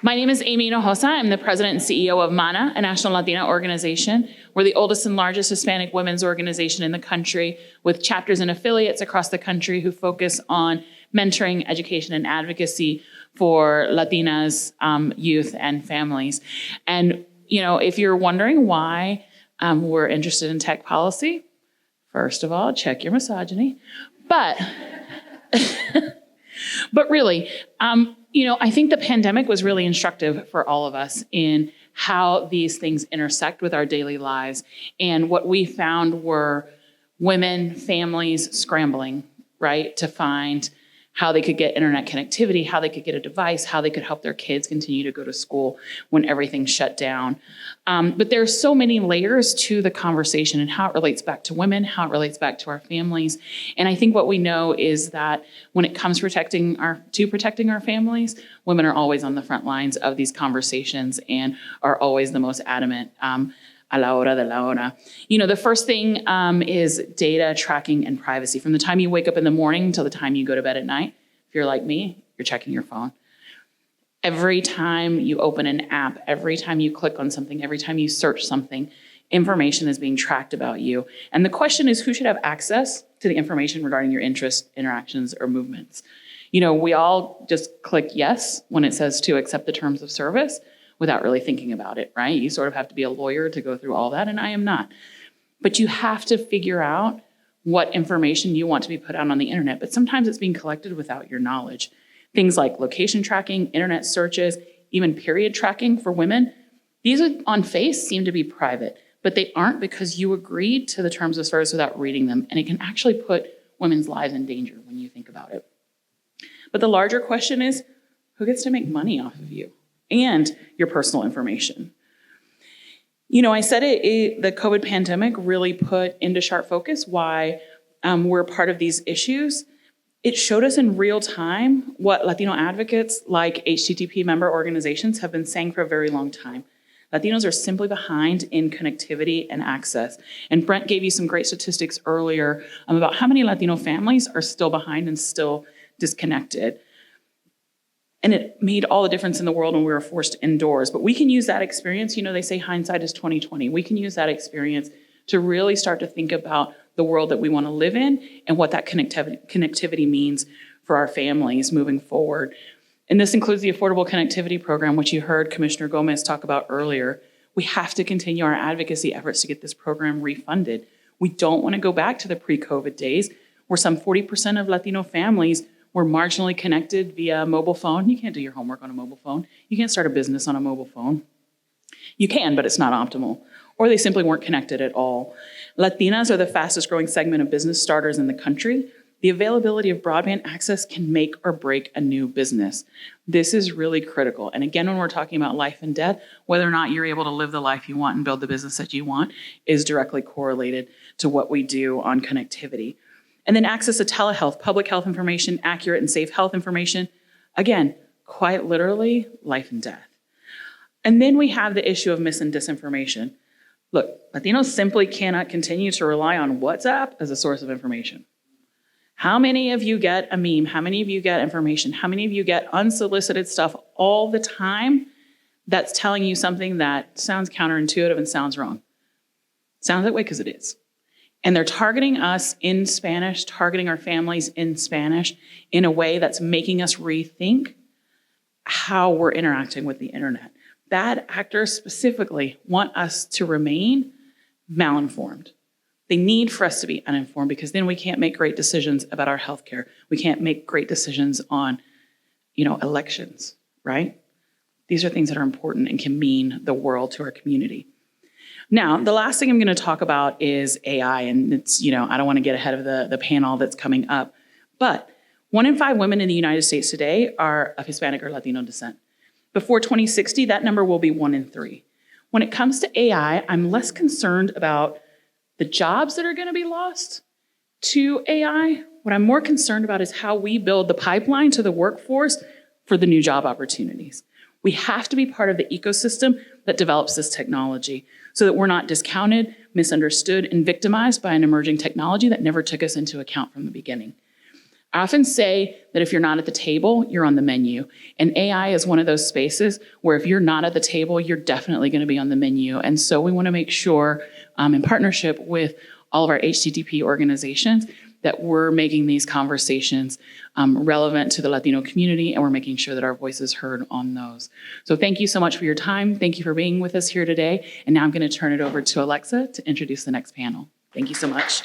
My name is Amy Hinojosa. I'm the president and CEO of MANA, a national Latina organization. We're the oldest and largest Hispanic women's organization in the country, with chapters and affiliates across the country who focus on mentoring, education, and advocacy for Latinas, youth, and families. And, you know, if you're wondering why we're interested in tech policy, first of all, check your misogyny. But really, you know, I think the pandemic was really instructive for all of us in how these things intersect with our daily lives. And what we found were women, families scrambling, right, to find how they could get internet connectivity, how they could get a device, how they could help their kids continue to go to school when everything shut down. But there's so many layers to the conversation and how it relates back to women, how it relates back to our families. And I think what we know is that when it comes to protecting our families, women are always on the front lines of these conversations and are always the most adamant. A la hora de la hora. You know, the first thing is data tracking and privacy. From the time you wake up in the morning until the time you go to bed at night, if you're like me, you're checking your phone. Every time you open an app, every time you click on something, every time you search something, information is being tracked about you. And the question is, who should have access to the information regarding your interests, interactions, or movements? You know, we all just click yes when it says to accept the terms of service, without really thinking about it, right? You sort of have to be a lawyer to go through all that, and I am not. But you have to figure out what information you want to be put out on the internet, but sometimes it's being collected without your knowledge. Things like location tracking, internet searches, even period tracking for women, these on face seem to be private, but they aren't because you agreed to the terms of service without reading them, and it can actually put women's lives in danger when you think about it. But the larger question is, who gets to make money off of you and your personal information? You know, I said the COVID pandemic really put into sharp focus why we're part of these issues. It showed us in real time what Latino advocates like HTTP member organizations have been saying for a very long time. Latinos are simply behind in connectivity and access. And Brent gave you some great statistics earlier about how many Latino families are still behind and still disconnected. And it made all the difference in the world when we were forced indoors. But we can use that experience, you know, they say hindsight is 20/20. We can use that experience to really start to think about the world that we want to live in and what that connectivity means for our families moving forward. And this includes the Affordable Connectivity Program, which you heard Commissioner Gomez talk about earlier. We have to continue our advocacy efforts to get this program refunded. We don't want to go back to the pre-COVID days where some 40% of Latino families were marginally connected via mobile phone. You can't do your homework on a mobile phone. You can't start a business on a mobile phone. You can, but it's not optimal. Or they simply weren't connected at all. Latinas are the fastest growing segment of business starters in the country. The availability of broadband access can make or break a new business. This is really critical. And again, when we're talking about life and death, whether or not you're able to live the life you want and build the business that you want is directly correlated to what we do on connectivity. And then access to telehealth, public health information, accurate and safe health information. Again, quite literally, life and death. And then we have the issue of mis and disinformation. Look, Latinos simply cannot continue to rely on WhatsApp as a source of information. How many of you get a meme? How many of you get information? How many of you get unsolicited stuff all the time that's telling you something that sounds counterintuitive and sounds wrong? Sounds that way because it is. And they're targeting us in Spanish, targeting our families in Spanish in a way that's making us rethink how we're interacting with the internet. Bad actors specifically want us to remain malinformed. They need for us to be uninformed because then we can't make great decisions about our healthcare. We can't make great decisions on, elections, right? These are things that are important and can mean the world to our community. Now, the last thing I'm going to talk about is AI, and it's, I don't want to get ahead of the panel that's coming up, but 1 in 5 women in the United States today are of Hispanic or Latino descent. Before 2060, that number will be 1 in 3. When it comes to AI, I'm less concerned about the jobs that are going to be lost to AI. What I'm more concerned about is how we build the pipeline to the workforce for the new job opportunities. We have to be part of the ecosystem that develops this technology so that we're not discounted, misunderstood, and victimized by an emerging technology that never took us into account from the beginning. I often say that if you're not at the table, you're on the menu. And AI is one of those spaces where if you're not at the table, you're definitely going to be on the menu. And so we want to make sure, in partnership with all of our HTTP organizations, that we're making these conversations relevant to the Latino community, and we're making sure that our voice is heard on those. So thank you so much for your time. Thank you for being with us here today. And now I'm going to turn it over to Alexa to introduce the next panel. Thank you so much.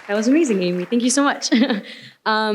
That was amazing, Amy. Thank you so much.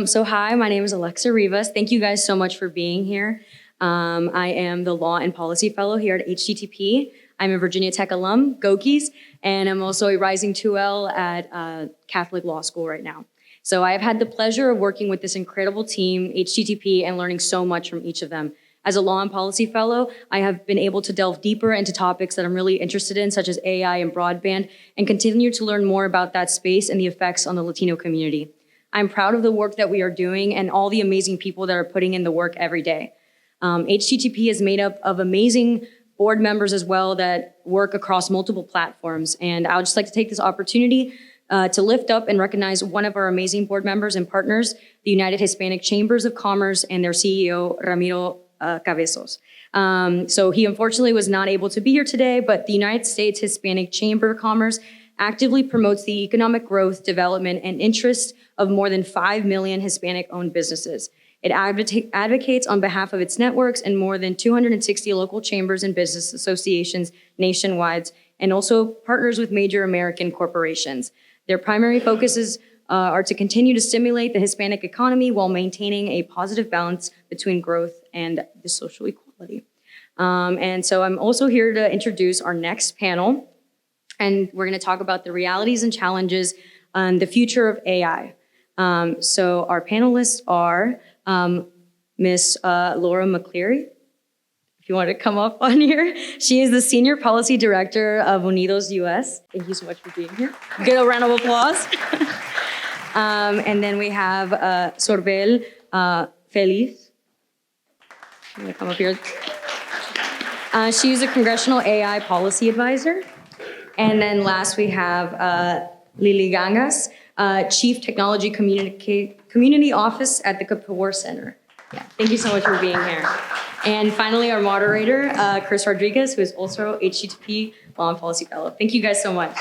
So hi, my name is Alexa Rivas. Thank you guys so much for being here. I am the Law and Policy Fellow here at HTTP. I'm a Virginia Tech alum, Gokies, and I'm also a rising 2L at Catholic Law School right now. So I have had the pleasure of working with this incredible team, HTTP, and learning so much from each of them. As a Law and Policy Fellow, I have been able to delve deeper into topics that I'm really interested in, such as AI and broadband, and continue to learn more about that space and the effects on the Latino community. I'm proud of the work that we are doing and all the amazing people that are putting in the work every day. HTTP is made up of amazing board members as well that work across multiple platforms. And I would just like to take this opportunity to lift up and recognize one of our amazing board members and partners, the United Hispanic Chambers of Commerce and their CEO, Ramiro Cabezos. So he unfortunately was not able to be here today, but the United States Hispanic Chamber of Commerce actively promotes the economic growth, development, and interest of more than 5 million Hispanic-owned businesses. It advocates on behalf of its networks and more than 260 local chambers and business associations nationwide, and also partners with major American corporations. Their primary focuses are to continue to stimulate the Hispanic economy while maintaining a positive balance between growth and the social equality. And so I'm also here to introduce our next panel, and we're going to talk about the realities and challenges and the future of AI. So our panelists are Ms. Laura McCleary. If you want to come up on here. She is the Senior Policy Director of Unidos US. Thank you so much for being here. Get a round of applause. And then we have Sorbel Feliz. I'm going to come up here. She's a Congressional AI Policy Advisor. And then last we have Lily Gangas, Chief Technology Community Office at the Kapoor Center. Yeah, thank you so much for being here. And finally, our moderator, Chris Rodriguez, who is also HTTP Law and Policy Fellow. Thank you guys so much.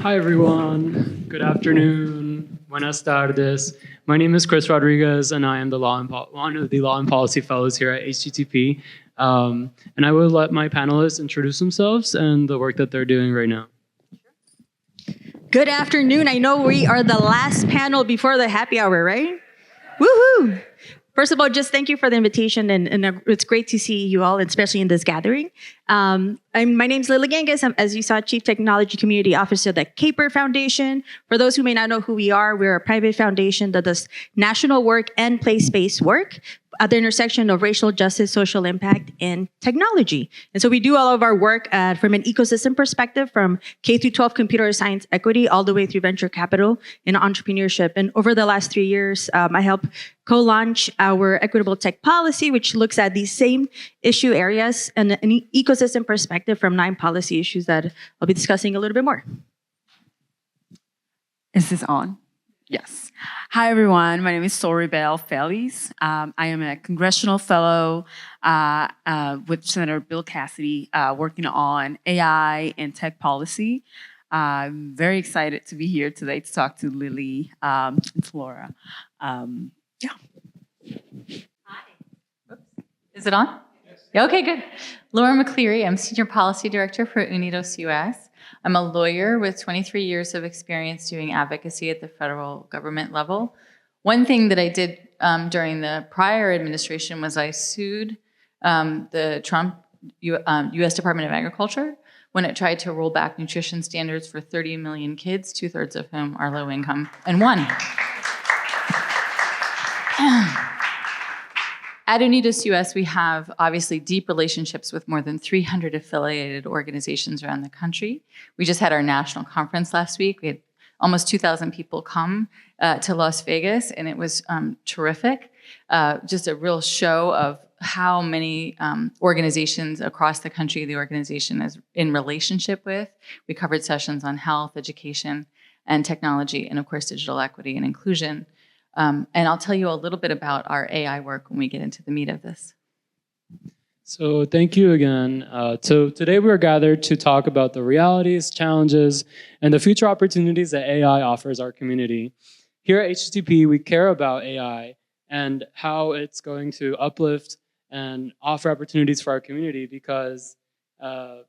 Hi, everyone. Good afternoon. Buenas tardes. My name is Chris Rodriguez, and I am one of the Law and Policy Fellows here at HTTP. And I will let my panelists introduce themselves and the work that they're doing right now. Good afternoon. I know we are the last panel before the happy hour, right? Woohoo! First of all, just thank you for the invitation, and it's great to see you all, especially in this gathering. My name's Lily Gangas. I'm, as you saw, Chief Technology Community Officer at the Caper Foundation. For those who may not know who we are, we're a private foundation that does national work and place-based work at the intersection of racial justice, social impact, and technology. And so we do all of our work from an ecosystem perspective, from K through 12 computer science equity, all the way through venture capital and entrepreneurship. And over the last 3 years, I helped co-launch our equitable tech policy, which looks at these same issue areas and an ecosystem perspective from 9 policy issues that I'll be discussing a little bit more. Is this on? Yes. Hi, everyone. My name is Sorbel Feliz. I am a congressional fellow with Senator Bill Cassidy working on AI and tech policy. I'm very excited to be here today to talk to Lily and Laura. Yeah. Hi. Oops. Is it on? Yes. Okay, good. Laura McCleary. I'm Senior Policy Director for Unidos US. I'm a lawyer with 23 years of experience doing advocacy at the federal government level. One thing that I did during the prior administration was I sued the Trump U.S. Department of Agriculture when it tried to roll back nutrition standards for 30 million kids, 2/3 of whom are low income, and won. At Unidos US, we have obviously deep relationships with more than 300 affiliated organizations around the country. We just had our national conference last week. We had almost 2,000 people come to Las Vegas, and it was terrific. Just a real show how many organizations across the country the organization is in relationship with. We covered sessions on health, education, and technology, and of course, digital equity and inclusion. And I'll tell you a little bit about our AI work when we get into the meat of this. So thank you again. So today we are gathered to talk about the realities, challenges, and the future opportunities that AI offers our community. Here at HTTP, we care about AI and how it's going to uplift and offer opportunities for our community, because there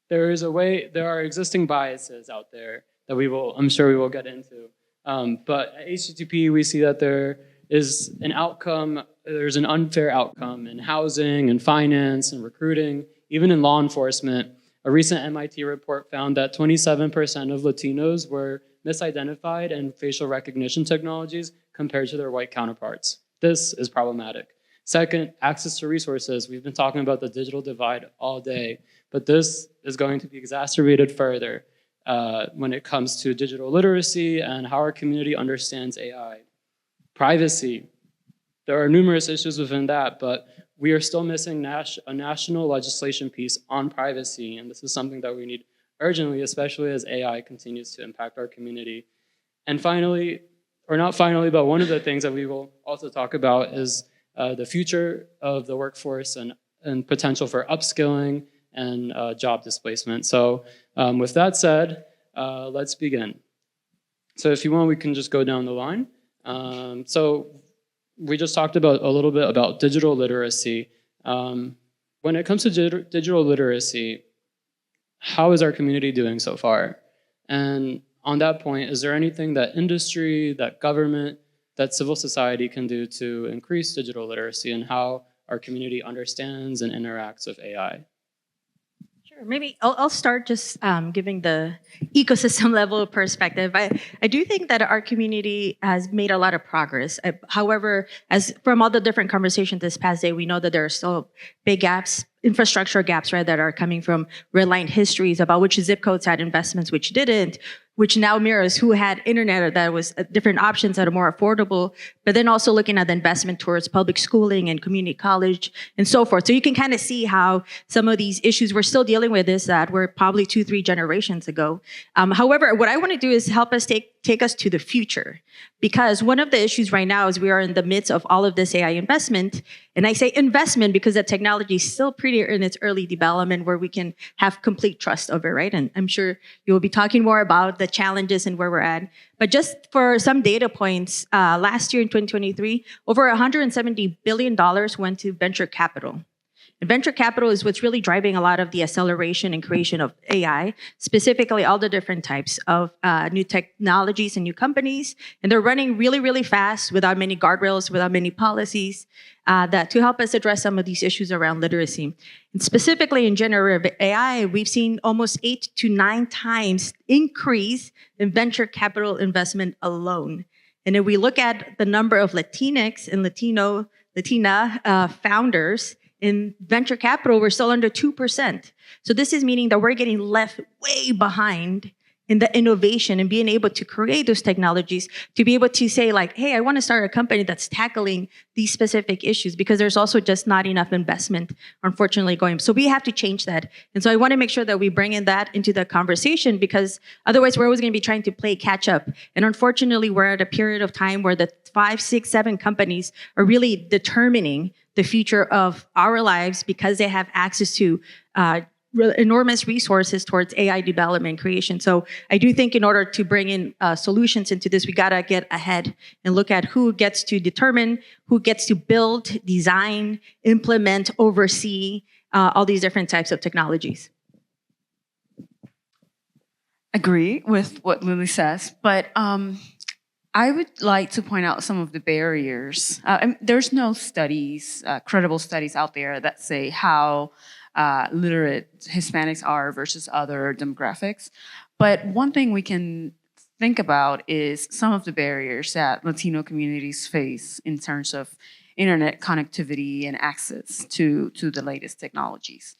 are existing biases out there that I'm sure we will get into. But at HTTP, we see that there's an unfair outcome in housing and finance and recruiting, even in law enforcement. A recent MIT report found that 27% of Latinos were misidentified in facial recognition technologies compared to their white counterparts. This is problematic. Second, access to resources. We've been talking about the digital divide all day, but this is going to be exacerbated further when it comes to digital literacy and how our community understands AI. Privacy. There are numerous issues within that, but we are still missing a national legislation piece on privacy, and this is something that we need urgently, especially as AI continues to impact our community. And finally, or not finally, but one of the things that we will also talk about is the future of the workforce and potential for upskilling and job displacement. So with that said, let's begin. So if you want, we can just go down the line. So we just talked about a little bit about digital literacy. When it comes to digital literacy, how is our community doing so far? And on that point, is there anything that industry, that government, that civil society can do to increase digital literacy and how our community understands and interacts with AI? Sure. Maybe I'll start just giving the ecosystem level perspective. I do think that our community has made a lot of progress. However, as from all the different conversations this past day, we know that there are still big gaps, infrastructure gaps, right, that are coming from redlined histories about which zip codes had investments, which didn't, which now mirrors who had internet or that was different options that are more affordable, but then also looking at the investment towards public schooling and community college and so forth. So you can kind of see how some of these issues we're still dealing with is that were probably 2-3 generations ago. However, what I want to do is help us take us to the future, because one of the issues right now is we are in the midst of all of this AI investment. And I say investment because the technology is still pretty in its early development where we can have complete trust over, right? And I'm sure you will be talking more about the challenges and where we're at. But just for some data points, last year in 2023, over $170 billion went to venture capital. And venture capital is what's really driving a lot of the acceleration and creation of AI, specifically all the different types of new technologies and new companies. And they're running really, really fast without many guardrails, without many policies that to help us address some of these issues around literacy. And specifically in generative AI, we've seen almost 8 to 9 times increase in venture capital investment alone. And if we look at the number of Latinx and Latina founders, in venture capital, we're still under 2%. So this is meaning that we're getting left way behind in the innovation and being able to create those technologies to be able to say like, hey, I want to start a company that's tackling these specific issues, because there's also just not enough investment, unfortunately, going. So we have to change that. And so I want to make sure that we bring in that into the conversation, because otherwise we're always going to be trying to play catch up. And unfortunately, we're at a period of time where the 5, 6, 7 companies are really determining the future of our lives because they have access to enormous resources towards AI development and creation. So I do think in order to bring in solutions into this, we gotta get ahead and look at who gets to determine, who gets to build, design, implement, oversee all these different types of technologies. Agree with what Lily says, but I would like to point out some of the barriers. There's no studies, credible studies out there that say how literate Hispanics are versus other demographics. But one thing we can think about is some of the barriers that Latino communities face in terms of internet connectivity and access to the latest technologies.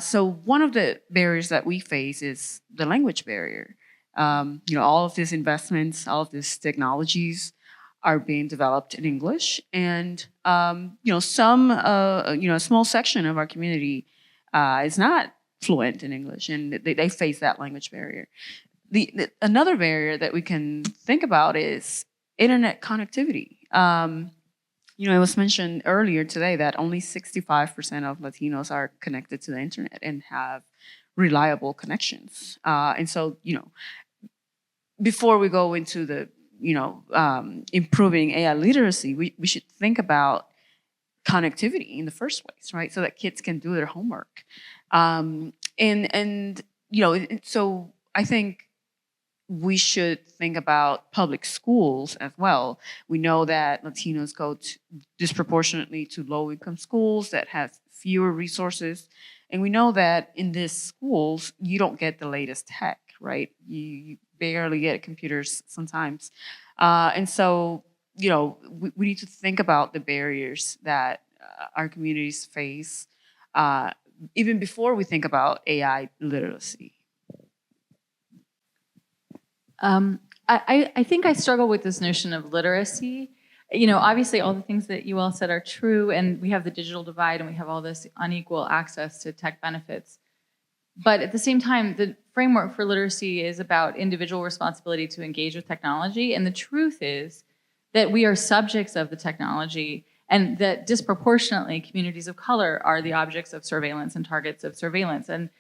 So one of the barriers that we face is the language barrier. All of these investments, all of these technologies are being developed in English, and some a small section of our community is not fluent in English, and they face that language barrier. Another barrier that we can think about is internet connectivity. It was mentioned earlier today that only 65% of Latinos are connected to the internet and have reliable connections. And so, before we go into the, improving AI literacy, we should think about connectivity in the first place, right? So that kids can do their homework. So I think we should think about public schools as well. We know that Latinos go disproportionately to low-income schools that have fewer resources. And we know that in these schools, you don't get the latest tech, right? You barely get computers sometimes. And so, we need to think about the barriers that our communities face, even before we think about AI literacy. I think I struggle with this notion of literacy. Obviously all the things that you all said are true, and we have the digital divide and we have all this unequal access to tech benefits. But at the same time, the framework for literacy is about individual responsibility to engage with technology. And the truth is that we are subjects of the technology, and that disproportionately communities of color are the objects of surveillance and targets of surveillance. And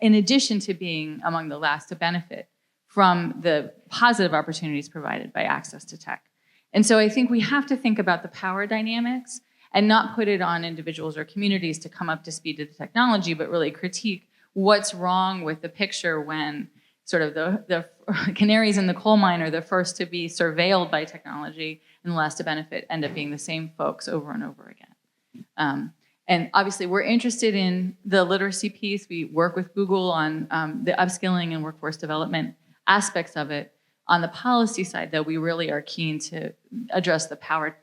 in addition to being among the last to benefit from the positive opportunities provided by access to tech. And so I think we have to think about the power dynamics and not put it on individuals or communities to come up to speed to the technology, but really critique what's wrong with the picture when sort of the canaries in the coal mine are the first to be surveilled by technology, and the last to benefit end up being the same folks over and over again. And obviously, we're interested in the literacy piece. We work with Google on the upskilling and workforce development aspects of it. On the policy side, though, we really are keen to address the power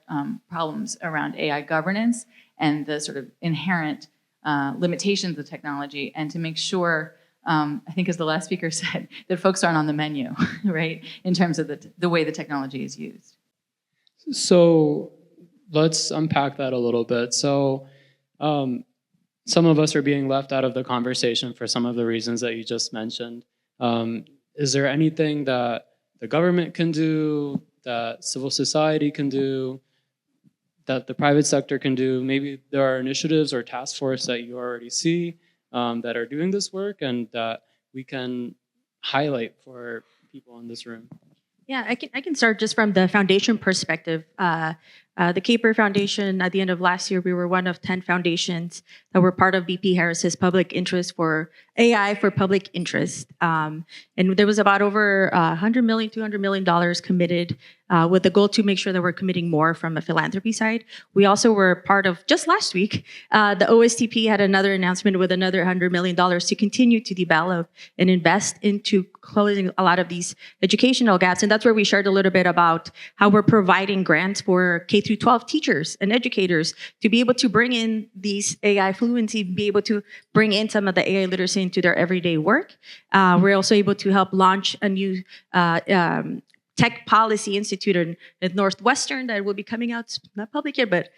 problems around AI governance and the sort of inherent limitations of technology, and to make sure, I think as the last speaker said, that folks aren't on the menu, right, in terms of the way the technology is used. So let's unpack that a little bit. So some of us are being left out of the conversation for some of the reasons that you just mentioned. Is there anything that the government can do, that civil society can do, that the private sector can do? Maybe there are initiatives or task force that you already see that are doing this work and that we can highlight for people in this room. Yeah, I can start just from the foundation perspective. The Caper Foundation, at the end of last year, we were one of 10 foundations that were part of BP Harris's public interest for AI for public interest. And there was about over $100 million, $200 million committed with the goal to make sure that we're committing more from a philanthropy side. We also were part of, just last week, the OSTP had another announcement with another $100 million to continue to develop and invest into closing a lot of these educational gaps. And that's where we shared a little bit about how we're providing grants for K through 12 teachers and educators to be able to bring in these AI fluency, be able to bring in some of the AI literacy into their everyday work. We're also able to help launch a new Tech Policy Institute at Northwestern that will be coming out, not public yet, but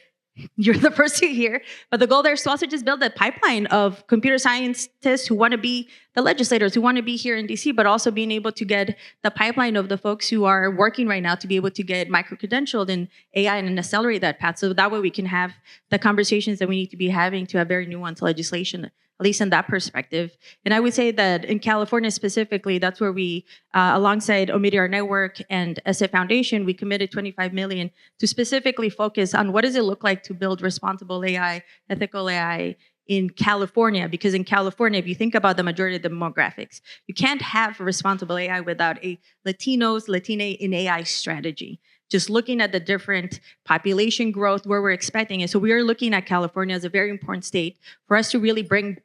you're the first to hear. But the goal there is to also just build a pipeline of computer scientists who want to be the legislators, who want to be here in DC, but also being able to get the pipeline of the folks who are working right now to be able to get micro-credentialed in AI and accelerate that path. So that way we can have the conversations that we need to be having to have very nuanced legislation, at least in that perspective. And I would say that in California specifically, that's where we, alongside Omidyar Network and SF Foundation, we committed $25 million to specifically focus on what does it look like to build responsible AI, ethical AI in California. Because in California, if you think about the majority of the demographics, you can't have responsible AI without a Latina in AI strategy. Just looking at the different population growth, where we're expecting it. So we are looking at California as a very important state for us to really bring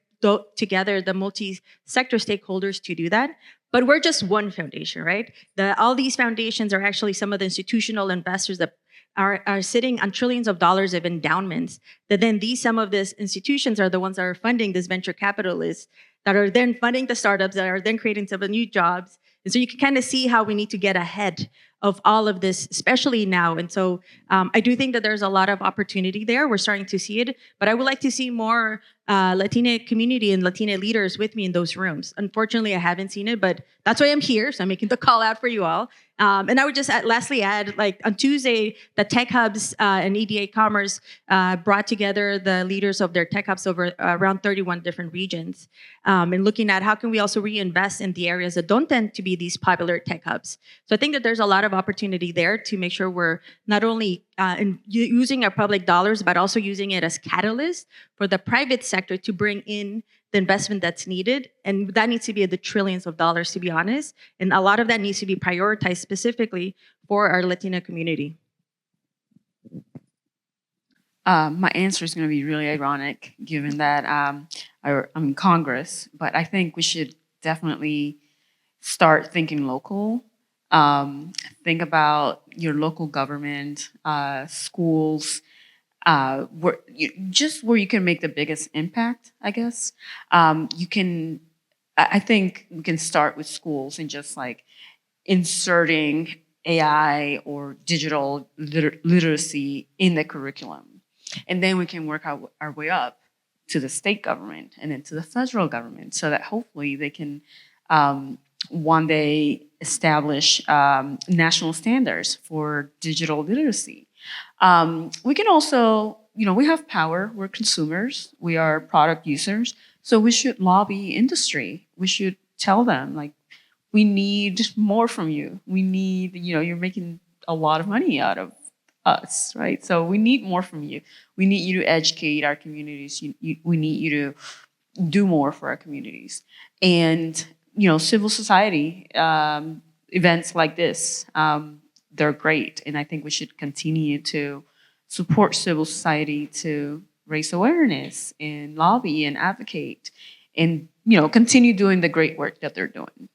together the multi-sector stakeholders to do that. But we're just one foundation, right? All these foundations are actually some of the institutional investors that are sitting on trillions of dollars of endowments, that then some of these institutions are the ones that are funding these venture capitalists, that are then funding the startups, that are then creating some of the new jobs. And so you can kind of see how we need to get ahead of all of this, especially now. And so I do think that there's a lot of opportunity there. We're starting to see it, but I would like to see more Latina community and Latina leaders with me in those rooms. Unfortunately, I haven't seen it, but that's why I'm here. So I'm making the call out for you all. And I would just lastly add, like on Tuesday, the Tech Hubs and EDA Commerce brought together the leaders of their tech hubs over around 31 different regions, and looking at how can we also reinvest in the areas that don't tend to be these popular tech hubs. So I think that there's a lot of opportunity there to make sure we're not only using our public dollars, but also using it as catalyst for the private sector to bring in the investment that's needed. And that needs to be the trillions of dollars, to be honest. And a lot of that needs to be prioritized specifically for our Latino community. My answer is going to be really ironic, given that I'm in Congress, but I think we should definitely start thinking local. Think about your local government, schools, where you can make the biggest impact, I guess. I think we can start with schools and just like inserting AI or digital literacy in the curriculum. And then we can work our way up to the state government and then to the federal government so that hopefully they can one day establish national standards for digital literacy. We can also, we have power, we're consumers, we are product users, so we should lobby industry. We should tell them, like, we need more from you. We need, you're making a lot of money out of us, right? So we need more from you. We need you to educate our communities. We need you to do more for our communities. And, civil society events like this, they're great. And I think we should continue to support civil society to raise awareness and lobby and advocate and, continue doing the great work that they're doing.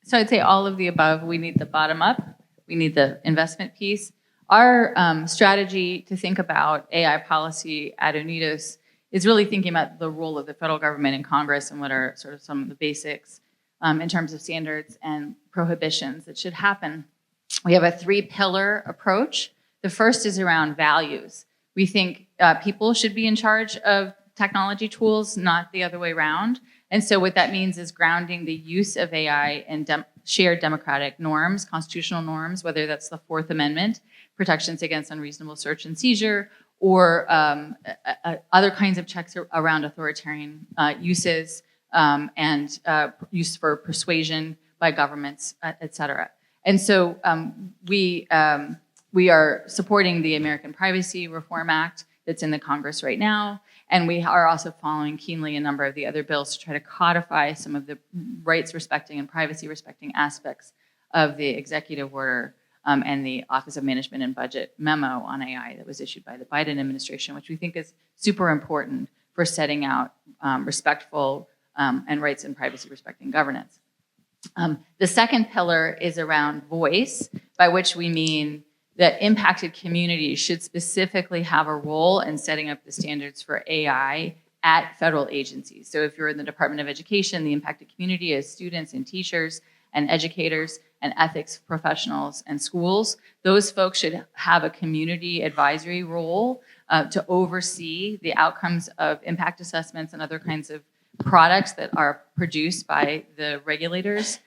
So I'd say all of the above. We need the bottom up. We need the investment piece. Our strategy to think about AI policy at Unidos is really thinking about the role of the federal government and Congress and what are sort of some of the basics in terms of standards and prohibitions that should happen. We have a 3-pillar approach. The first is around values. We think people should be in charge of technology tools, not the other way around. And so what that means is grounding the use of AI in shared democratic norms, constitutional norms, whether that's the Fourth Amendment, protections against unreasonable search and seizure, or other kinds of checks around authoritarian uses and use for persuasion by governments, et cetera. And so we are supporting the American Privacy Reform Act that's in the Congress right now. And we are also following keenly a number of the other bills to try to codify some of the rights respecting and privacy respecting aspects of the executive order and the Office of Management and Budget memo on AI that was issued by the Biden administration, which we think is super important for setting out respectful and rights and privacy respecting governance. The second pillar is around voice, by which we mean that impacted communities should specifically have a role in setting up the standards for AI at federal agencies. So if you're in the Department of Education, the impacted community is students and teachers and educators and ethics professionals and schools. Those folks should have a community advisory role to oversee the outcomes of impact assessments and other kinds of products that are produced by the regulators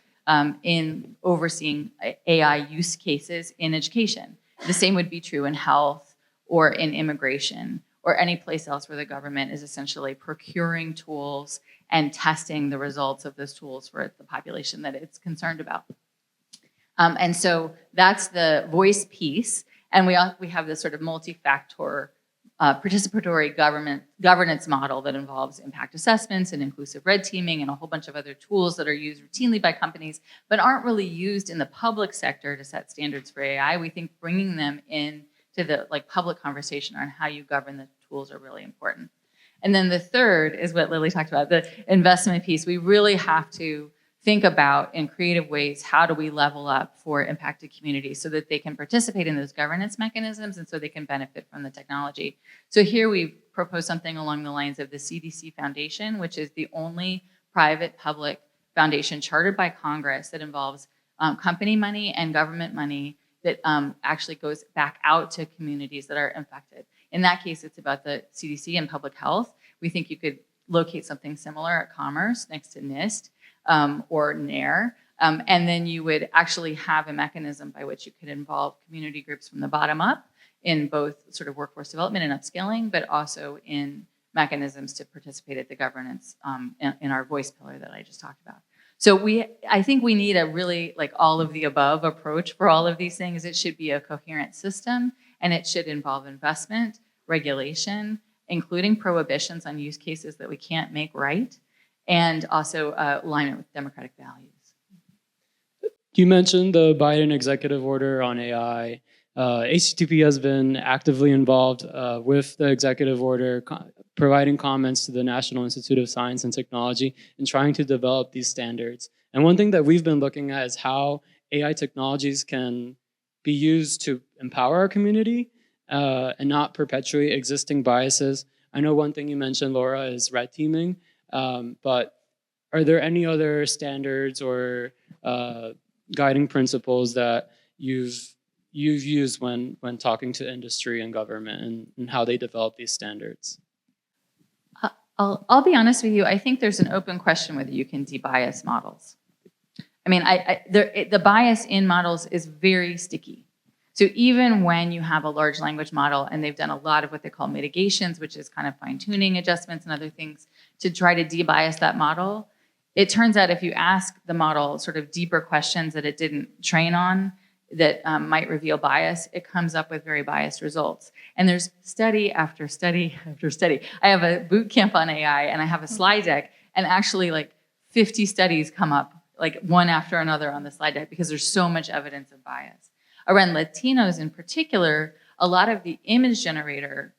in overseeing AI use cases in education. The same would be true in health or in immigration or any place else where the government is essentially procuring tools and testing the results of those tools for the population that it's concerned about. And so that's the voice piece. And we have this sort of multi-factor participatory governance model that involves impact assessments and inclusive red teaming and a whole bunch of other tools that are used routinely by companies, but aren't really used in the public sector to set standards for AI. We think bringing them in to the public conversation on how you govern the tools are really important. And then the third is what Lily talked about, the investment piece. We really have to think about in creative ways, how do we level up for impacted communities so that they can participate in those governance mechanisms and so they can benefit from the technology. So here we propose something along the lines of the CDC Foundation, which is the only private public foundation chartered by Congress that involves company money and government money that actually goes back out to communities that are infected. In that case, it's about the CDC and public health. We think you could locate something similar at Commerce next to NIST or NAIR. And then you would actually have a mechanism by which you could involve community groups from the bottom up in both sort of workforce development and upskilling, but also in mechanisms to participate at the governance in our voice pillar that I just talked about. So I think we need a really like all of the above approach for all of these things. It should be a coherent system, and it should involve investment, regulation, including prohibitions on use cases that we can't make right, and also alignment with democratic values. You mentioned the Biden executive order on AI. HTTP has been actively involved with the executive order, providing comments to the National Institute of Science and Technology and trying to develop these standards. And one thing that we've been looking at is how AI technologies can be used to empower our community and not perpetuate existing biases. I know one thing you mentioned, Laura, is red teaming, but are there any other standards or guiding principles that you've used when talking to industry and government and how they develop these standards? I'll be honest with you. I think there's an open question whether you can debias models. I mean, the bias in models is very sticky. So even when you have a large language model and they've done a lot of what they call mitigations, which is kind of fine-tuning adjustments and other things to try to debias that model, it turns out if you ask the model sort of deeper questions that it didn't train on that might reveal bias, it comes up with very biased results. And there's study after study after study. I have a boot camp on AI and I have a slide deck, and actually like 50 studies come up like one after another on the slide deck because there's so much evidence of bias. Around Latinos in particular, a lot of the image generator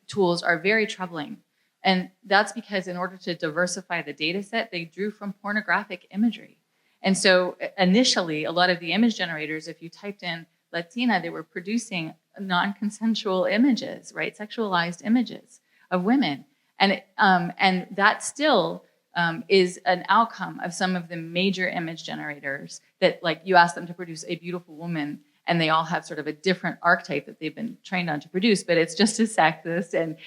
tools are very troubling. And that's because in order to diversify the data set, they drew from pornographic imagery. And so initially, a lot of the image generators, if you typed in Latina, they were producing non-consensual images, right? Sexualized images of women. And that still is an outcome of some of the major image generators that, like, you ask them to produce a beautiful woman and they all have sort of a different archetype that they've been trained on to produce, but it's just as sexist and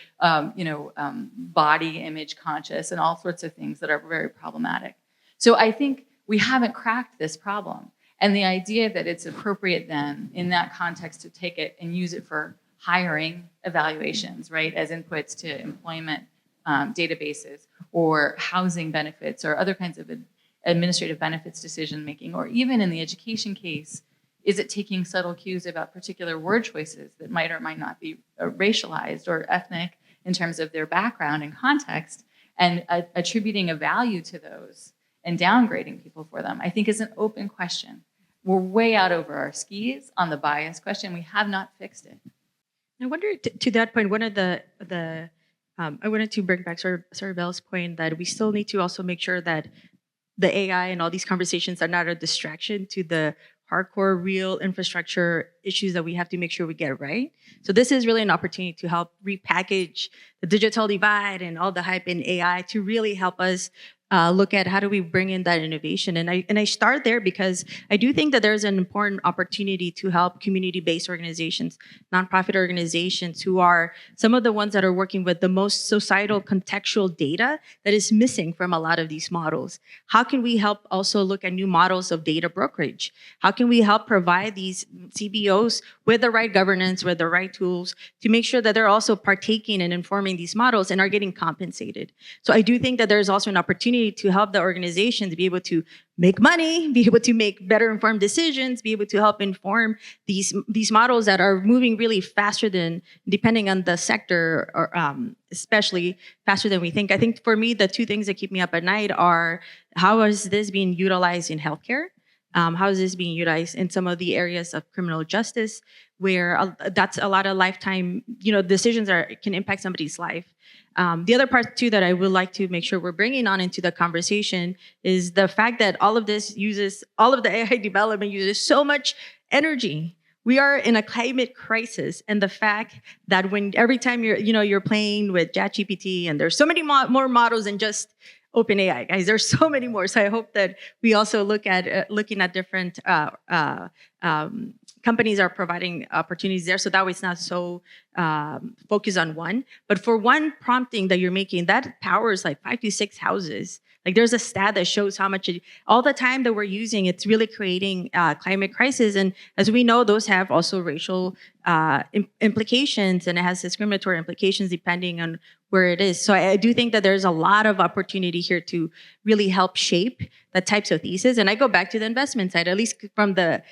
body image conscious and all sorts of things that are very problematic. So I think we haven't cracked this problem. And the idea that it's appropriate then in that context to take it and use it for hiring evaluations, right, as inputs to employment databases or housing benefits or other kinds of administrative benefits decision making, or even in the education case, is it taking subtle cues about particular word choices that might or might not be racialized or ethnic in terms of their background and context, and attributing a value to those and downgrading people for them, I think is an open question. We're way out over our skis on the bias question. We have not fixed it. I wonder, to that point, one of the I wanted to bring back Soribel's point that we still need to also make sure that the AI and all these conversations are not a distraction to the hardcore, real infrastructure issues that we have to make sure we get right. So this is really an opportunity to help repackage the digital divide and all the hype in AI to really help us look at how do we bring in that innovation. And I start there because I do think that there's an important opportunity to help community-based organizations, nonprofit organizations who are some of the ones that are working with the most societal contextual data that is missing from a lot of these models. How can we help also look at new models of data brokerage? How can we help provide these CBOs with the right governance, with the right tools to make sure that they're also partaking and informing these models and are getting compensated? So I do think that there's also an opportunity to help the organizations be able to make money, be able to make better informed decisions, be able to help inform these models that are moving really faster than, depending on the sector, or especially faster than we think. I think for me, the two things that keep me up at night are how is this being utilized in healthcare? How is this being utilized in some of the areas of criminal justice where that's a lot of lifetime, decisions can impact somebody's life. The other part too that I would like to make sure we're bringing on into the conversation is the fact that all of the AI development uses so much energy. We are in a climate crisis, and the fact that every time you're playing with ChatGPT and there's so many more models than just OpenAI, guys. There's so many more. So I hope that we also look at looking at different companies are providing opportunities there. So that way it's not so focused on one. But for one prompting that you're making, that powers like 5 to 6 houses. Like there's a stat that shows how much all the time that we're using, it's really creating climate crisis. And as we know, those have also racial implications, and it has discriminatory implications depending on where it is. So I do think that there's a lot of opportunity here to really help shape the types of thesis. And I go back to the investment side, at least from the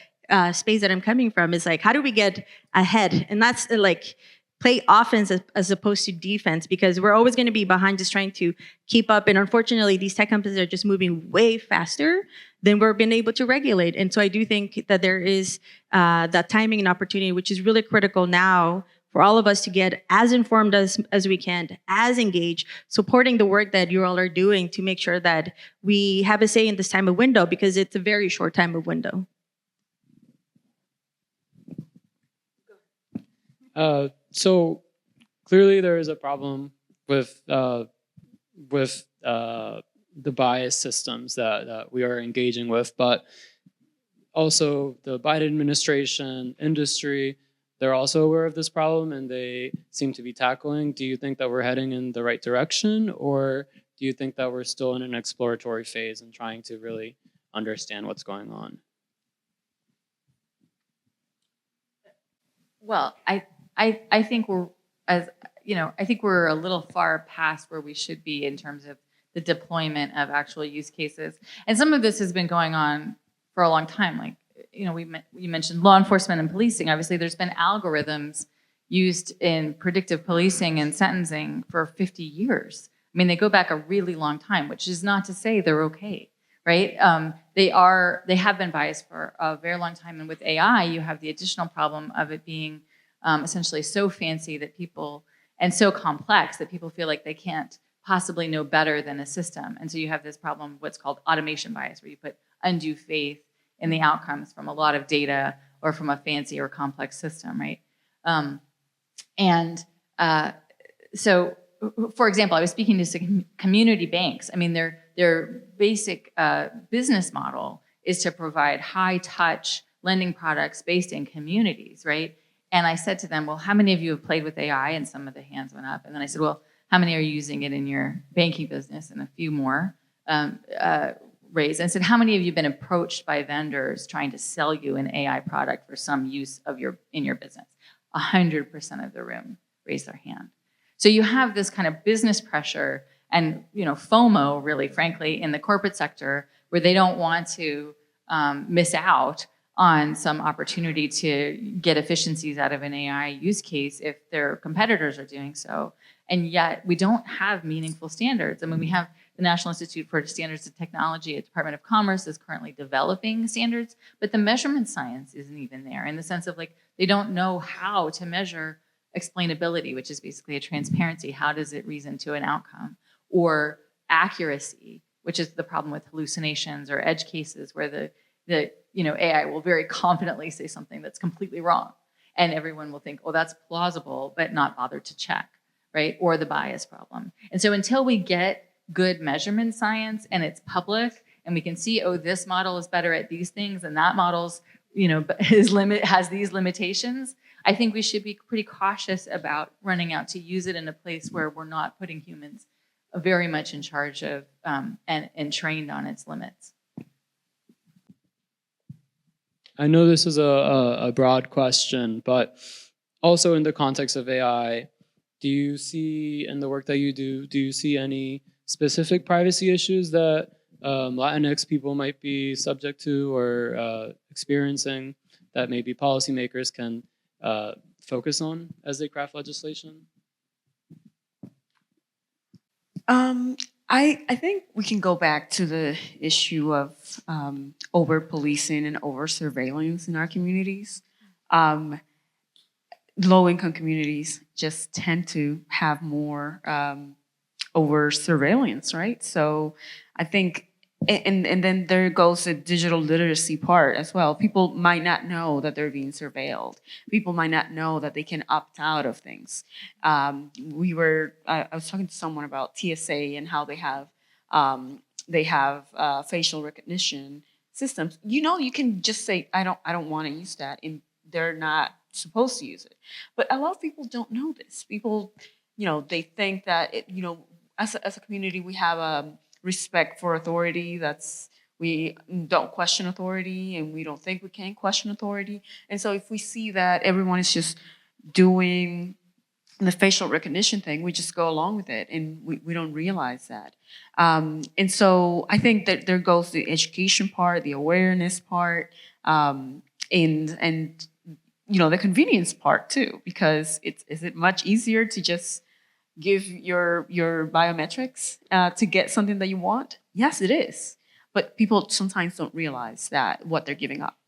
space that I'm coming from, is like, how do we get ahead? And that's like play offense as opposed to defense, because we're always going to be behind just trying to keep up. And unfortunately, these tech companies are just moving way faster than we're being able to regulate. And so I do think that there is that timing and opportunity, which is really critical now for all of us to get as informed as we can, as engaged, supporting the work that you all are doing to make sure that we have a say in this time of window, because it's a very short time of window. So clearly there is a problem with the bias systems that we are engaging with, but also the Biden administration, industry, they're also aware of this problem and they seem to be tackling. Do you think that we're heading in the right direction, or do you think that we're still in an exploratory phase and trying to really understand what's going on? Well, I think we're, as you know, I think we're a little far past where we should be in terms of the deployment of actual use cases. And some of this has been going on for a long time. Like, you know, you mentioned law enforcement and policing. Obviously, there's been algorithms used in predictive policing and sentencing for 50 years. I mean, they go back a really long time, which is not to say they're okay, right? They have been biased for a very long time. And with AI, you have the additional problem of it being essentially so fancy that people, and so complex that people feel like they can't possibly know better than a system. And so you have this problem, what's called automation bias, where you put undue faith in the outcomes from a lot of data or from a fancy or complex system, right? So, for example, I was speaking to some community banks. I mean, their basic business model is to provide high-touch lending products based in communities, right? And I said to them, well, how many of you have played with AI? And some of the hands went up. And then I said, well, how many are using it in your banking business? And a few more raised. And I said, how many of you have been approached by vendors trying to sell you an AI product for some use of in your business? 100% of the room raised their hand. So you have this kind of business pressure and, you know, FOMO, really, frankly, in the corporate sector, where they don't want to miss out on some opportunity to get efficiencies out of an AI use case if their competitors are doing so. And yet we don't have meaningful standards. I mean, we have the National Institute for Standards and Technology at Department of Commerce is currently developing standards, but the measurement science isn't even there, in the sense of, like, they don't know how to measure explainability, which is basically a transparency. How does it reason to an outcome? Or accuracy, which is the problem with hallucinations or edge cases, where the AI will very confidently say something that's completely wrong. And everyone will think, oh, that's plausible, but not bother to check, right? Or the bias problem. And so until we get good measurement science and it's public and we can see, oh, this model is better at these things and that model's, has these limitations, I think we should be pretty cautious about running out to use it in a place where we're not putting humans very much in charge of and trained on its limits. I know this is a broad question, but also in the context of AI, do you see, in the work that you do you see any specific privacy issues that Latinx people might be subject to or experiencing that maybe policymakers can focus on as they craft legislation? I think we can go back to the issue of over-policing and over-surveillance in our communities. Low-income communities just tend to have more over-surveillance, right? So I think, and then there goes the digital literacy part as well. People might not know that they're being surveilled. People might not know that they can opt out of things. I was talking to someone about TSA and how they have They have facial recognition systems. You can just say, I don't want to use that, and they're not supposed to use it. But a lot of people don't know this. People, they think that as a community, we have respect for authority. We don't question authority, and we don't think we can question authority. And so if we see that everyone is just doing the facial recognition thing, we just go along with it, and we don't realize that. And so I think that there goes the education part, the awareness part, and the convenience part too, because is it much easier to just give your biometrics to get something that you want? Yes, it is. But people sometimes don't realize that what they're giving up.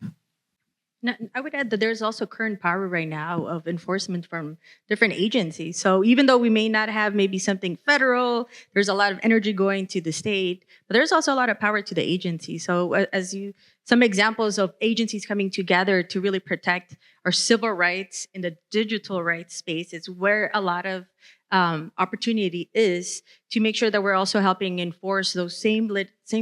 Now, I would add that there's also current power right now of enforcement from different agencies. So even though we may not have maybe something federal, there's a lot of energy going to the state, but there's also a lot of power to the agency. So some examples of agencies coming together to really protect our civil rights in the digital rights space is where a lot of opportunity is to make sure that we're also helping enforce those same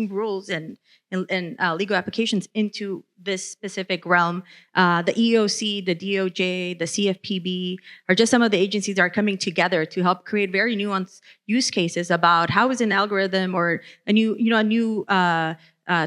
rules and legal applications into this specific realm. The EEOC, the DOJ, the CFPB are just some of the agencies that are coming together to help create very nuanced use cases about how is an algorithm or a new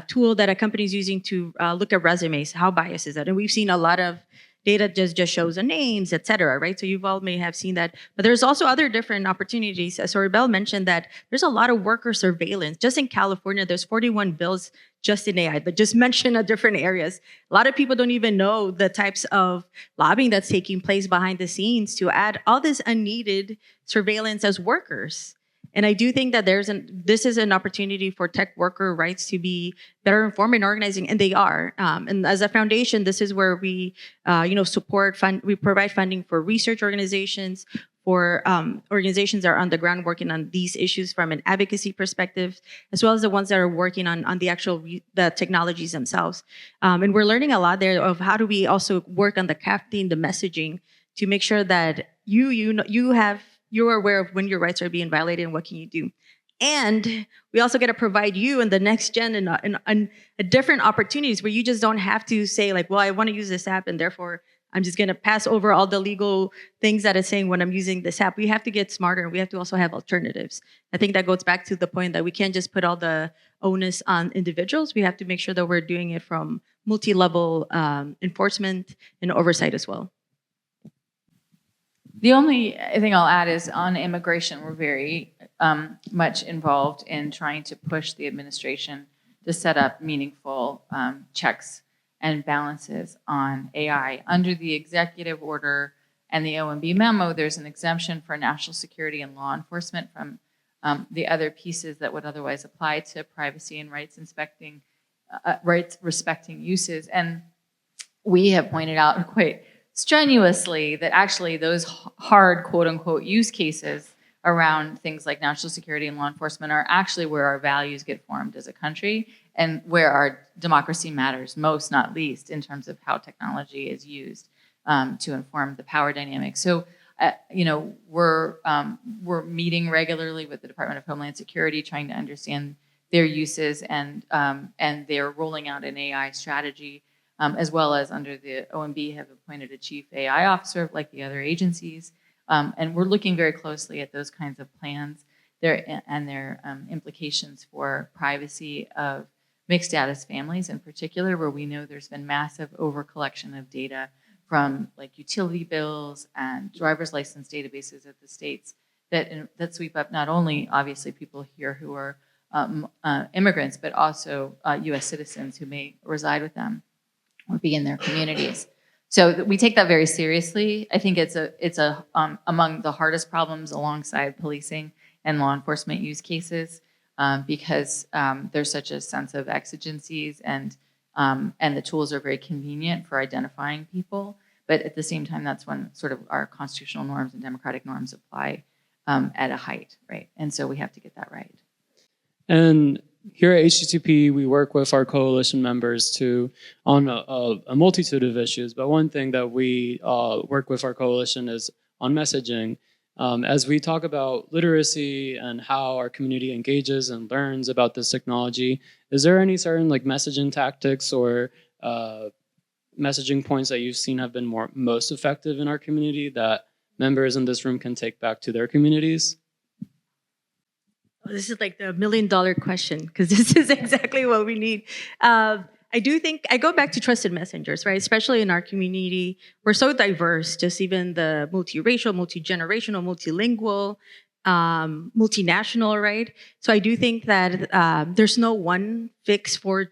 tool that a company is using to look at resumes, how biased is that? And we've seen a lot of data just shows the names, et cetera, right? So you've all may have seen that. But there's also other different opportunities. Soribel mentioned that there's a lot of worker surveillance. Just in California, there's 41 bills just in AI, but just mention different areas. A lot of people don't even know the types of lobbying that's taking place behind the scenes to add all this unneeded surveillance as workers. And I do think that this is an opportunity for tech worker rights to be better informed in organizing, and they are. And as a foundation, this is where we, we provide funding for research organizations, for organizations that are on the ground working on these issues from an advocacy perspective, as well as the ones that are working on the actual the technologies themselves. And we're learning a lot there of how do we also work on the crafting, the messaging, to make sure that you're aware of when your rights are being violated and what can you do. And we also get to provide you and the next gen and different opportunities where you just don't have to say like, well, I want to use this app and therefore I'm just going to pass over all the legal things that it's saying when I'm using this app. We have to get smarter, and we have to also have alternatives. I think that goes back to the point that we can't just put all the onus on individuals. We have to make sure that we're doing it from multi-level enforcement and oversight as well. The only thing I'll add is on immigration, we're very much involved in trying to push the administration to set up meaningful checks and balances on AI. Under the executive order and the OMB memo, there's an exemption for national security and law enforcement from the other pieces that would otherwise apply to privacy and rights respecting uses. And we have pointed out quite strenuously that actually those hard quote unquote use cases around things like national security and law enforcement are actually where our values get formed as a country and where our democracy matters most, not least, in terms of how technology is used to inform the power dynamics. So, we're meeting regularly with the Department of Homeland Security, trying to understand their uses, and they're rolling out an AI strategy, as well as under the OMB have appointed a chief AI officer, like the other agencies. And we're looking very closely at those kinds of plans their implications for privacy of mixed status families in particular, where we know there's been massive over collection of data from like utility bills and driver's license databases at the states that sweep up not only obviously people here who are immigrants, but also U.S. citizens who may reside with them or be in their communities. So we take that very seriously. I think it's among the hardest problems alongside policing and law enforcement use cases, because there's such a sense of exigencies, and the tools are very convenient for identifying people. But at the same time, that's when sort of our constitutional norms and democratic norms apply at a height, right? And so we have to get that right. And here at HTTP, we work with our coalition members on a multitude of issues. But one thing that we work with our coalition is on messaging. As we talk about literacy and how our community engages and learns about this technology, is there any certain like messaging tactics or messaging points that you've seen have been most effective in our community that members in this room can take back to their communities? This is like the $1,000,000 question, because this is exactly what we need. I do think I go back to trusted messengers, right? Especially in our community, we're so diverse. Just even the multiracial, multi-generational, multilingual, multinational, right? So I do think that there's no one fix for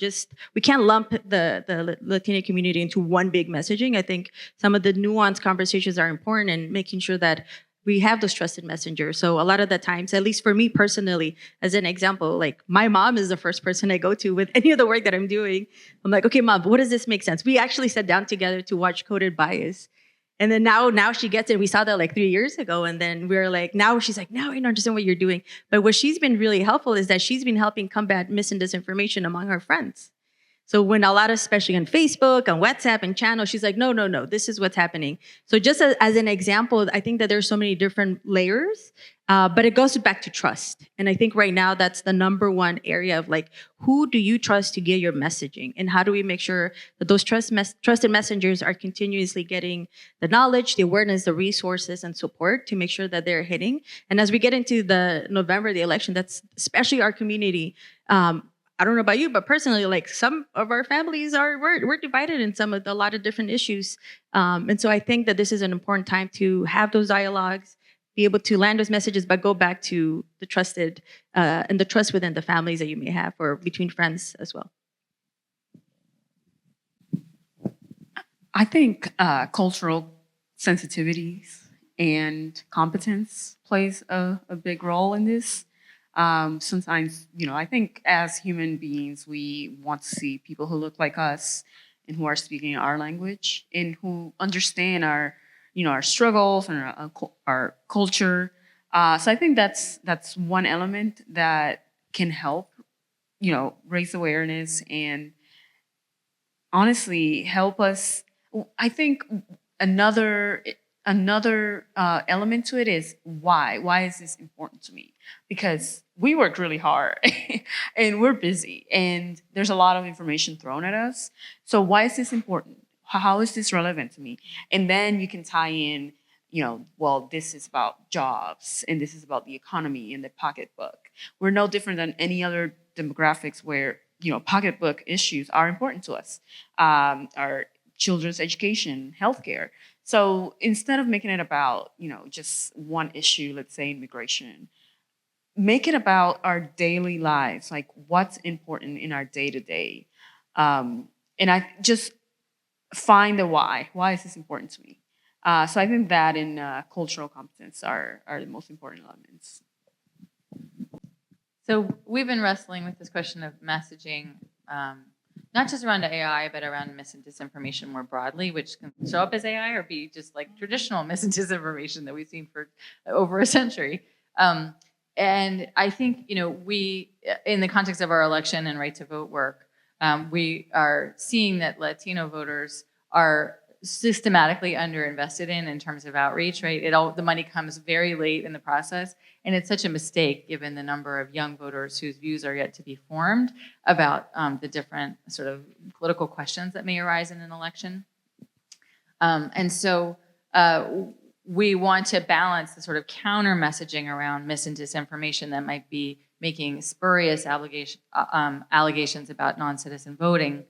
we can't lump the Latino community into one big messaging. I think some of the nuanced conversations are important, and making sure that we have those trusted messengers. So a lot of the times, at least for me personally, as an example, like my mom is the first person I go to with any of the work that I'm doing. I'm like, okay, mom, what does this make sense? We actually sat down together to watch Coded Bias. And then now she gets it. We saw that like 3 years ago. And then we're like, now she's like, now I understand what you're doing. But what she's been really helpful is that she's been helping combat mis and disinformation among her friends. So when a lot of, especially on Facebook, on WhatsApp and channels, she's like, no, this is what's happening. So just as an example, I think that there's so many different layers, but it goes back to trust. And I think right now that's the number one area of like, who do you trust to get your messaging? And how do we make sure that those trusted messengers are continuously getting the knowledge, the awareness, the resources and support to make sure that they're hitting? And as we get into the November, the election, that's especially our community, I don't know about you, but personally, like some of our families we're divided in a lot of different issues. And so I think that this is an important time to have those dialogues, be able to land those messages, but go back to the trusted and the trust within the families that you may have or between friends as well. I think cultural sensitivities and competence plays a big role in this. Sometimes, I think as human beings, we want to see people who look like us and who are speaking our language and who understand our struggles and our culture. So I think that's one element that can help, raise awareness and honestly help us. I think another element to it is why. Why is this important to me? Because we work really hard and we're busy and there's a lot of information thrown at us. So why is this important? How is this relevant to me? And then you can tie in, well, this is about jobs and this is about the economy and the pocketbook. We're no different than any other demographics where, pocketbook issues are important to us. Our children's education, healthcare. So instead of making it about, just one issue, let's say immigration, make it about our daily lives, like what's important in our day-to-day. And I just find the why. Why is this important to me? So I think that and cultural competence are the most important elements. So we've been wrestling with this question of messaging, not just around AI, but around mis and disinformation more broadly, which can show up as AI or be just like traditional mis and disinformation that we've seen for over a century. And I think, we, in the context of our election and right to vote work, we are seeing that Latino voters are systematically underinvested in terms of outreach, right? The money comes very late in the process. And it's such a mistake given the number of young voters whose views are yet to be formed about the different sort of political questions that may arise in an election. And so we want to balance the sort of counter messaging around mis and disinformation that might be making spurious allegations about non-citizen voting,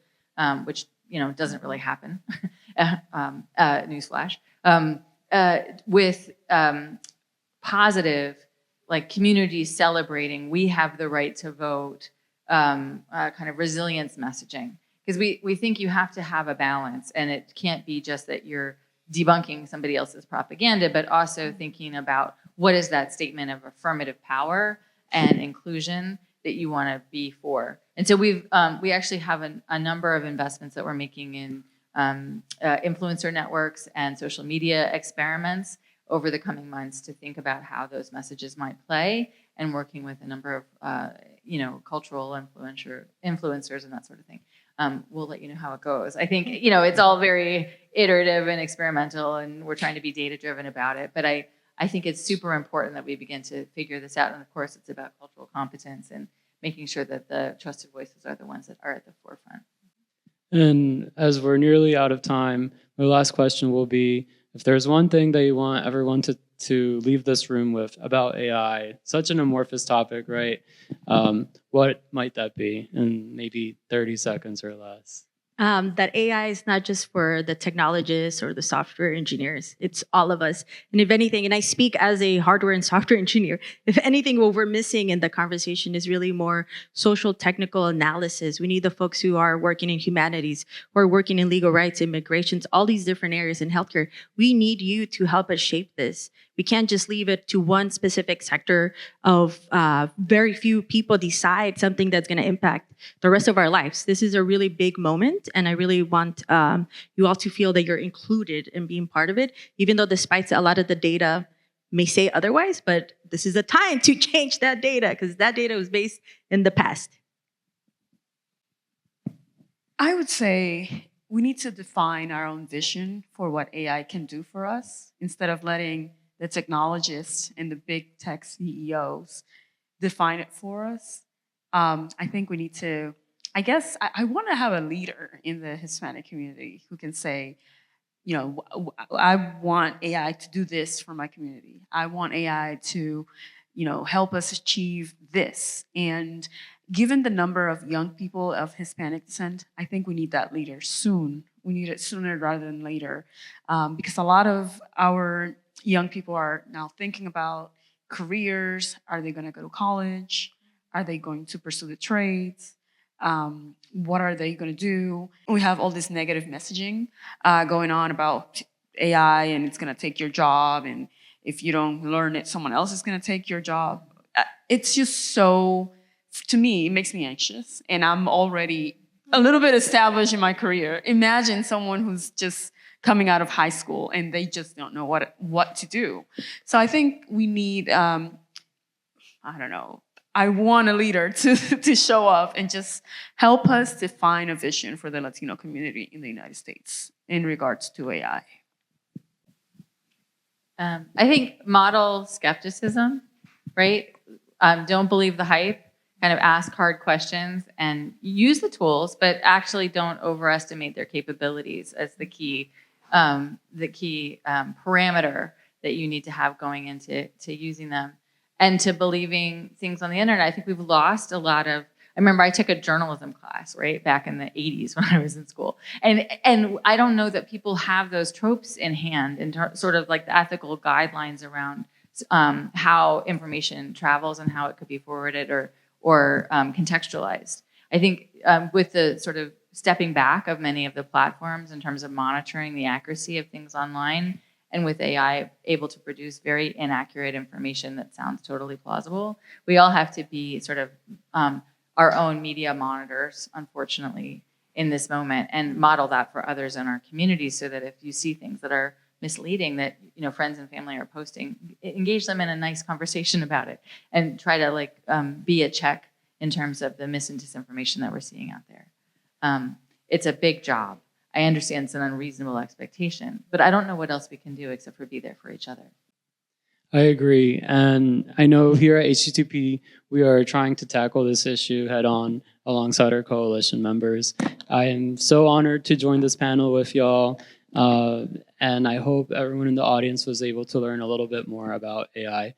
which doesn't really happen. Newsflash. With positive, like communities celebrating, we have the right to vote, kind of resilience messaging, because we think you have to have a balance, and it can't be just that you're debunking somebody else's propaganda, but also thinking about what is that statement of affirmative power and inclusion that you want to be for. And so we actually have a number of investments that we're making in influencer networks and social media experiments over the coming months to think about how those messages might play, and working with a number of cultural influencers and that sort of thing. We'll let you know how it goes. I think it's all very iterative and experimental, and we're trying to be data driven about it. But I think it's super important that we begin to figure this out. And of course, it's about cultural competence and making sure that the trusted voices are the ones that are at the forefront. And as we're nearly out of time, my last question will be, if there's one thing that you want everyone to leave this room with about AI, such an amorphous topic, right? What might that be in maybe 30 seconds or less? That AI is not just for the technologists or the software engineers. It's all of us. And if anything, and I speak as a hardware and software engineer, if anything, what we're missing in the conversation is really more social technical analysis. We need the folks who are working in humanities, who are working in legal rights, immigrations, all these different areas in healthcare. We need you to help us shape this. We can't just leave it to one specific sector of very few people decide something that's going to impact the rest of our lives. This is a really big moment, and I really want you all to feel that you're included in being part of it, even though despite a lot of the data may say otherwise, but this is a time to change that data because that data was based in the past. I would say we need to define our own vision for what AI can do for us instead of letting the technologists and the big tech CEOs define it for us. I think we need to, I want to have a leader in the Hispanic community who can say, you know, I want AI to do this for my community. I want AI to, you know, help us achieve this. And given the number of young people of Hispanic descent, I think we need that leader soon. We need it sooner rather than later, because a lot of our young people are now thinking about careers. Are they going to go to college? Are they going to pursue the trades? What are they going to do? We have all this negative messaging going on about AI and it's going to take your job. And if you don't learn it, someone else is going to take your job. It's just so, to me, it makes me anxious. And I'm already a little bit established in my career. Imagine someone who's just coming out of high school and they just don't know what to do. So I think we need, I don't know, I want a leader to show up and just help us define a vision for the Latino community in the United States in regards to AI. I think model skepticism, right? Don't believe the hype. Kind of ask hard questions and use the tools, but actually don't overestimate their capabilities as the key parameter that you need to have going into using them. And to believing things on the internet. I think we've lost a lot of, I remember I took a journalism class, right, back in the 80s when I was in school. And I don't know that people have those tropes in hand in sort of like the ethical guidelines around how information travels and how it could be forwarded or contextualized. I think with the sort of stepping back of many of the platforms in terms of monitoring the accuracy of things online, and with AI able to produce very inaccurate information that sounds totally plausible, we all have to be sort of our own media monitors, unfortunately, in this moment, and model that for others in our communities so that if you see things that are misleading that, you know, friends and family are posting, engage them in a nice conversation about it and try to be a check in terms of the mis and disinformation that we're seeing out there. It's a big job. I understand it's an unreasonable expectation, but I don't know what else we can do except for be there for each other. I agree. And I know here at HTTP, we are trying to tackle this issue head on alongside our coalition members. I am so honored to join this panel with y'all. And I hope everyone in the audience was able to learn a little bit more about AI.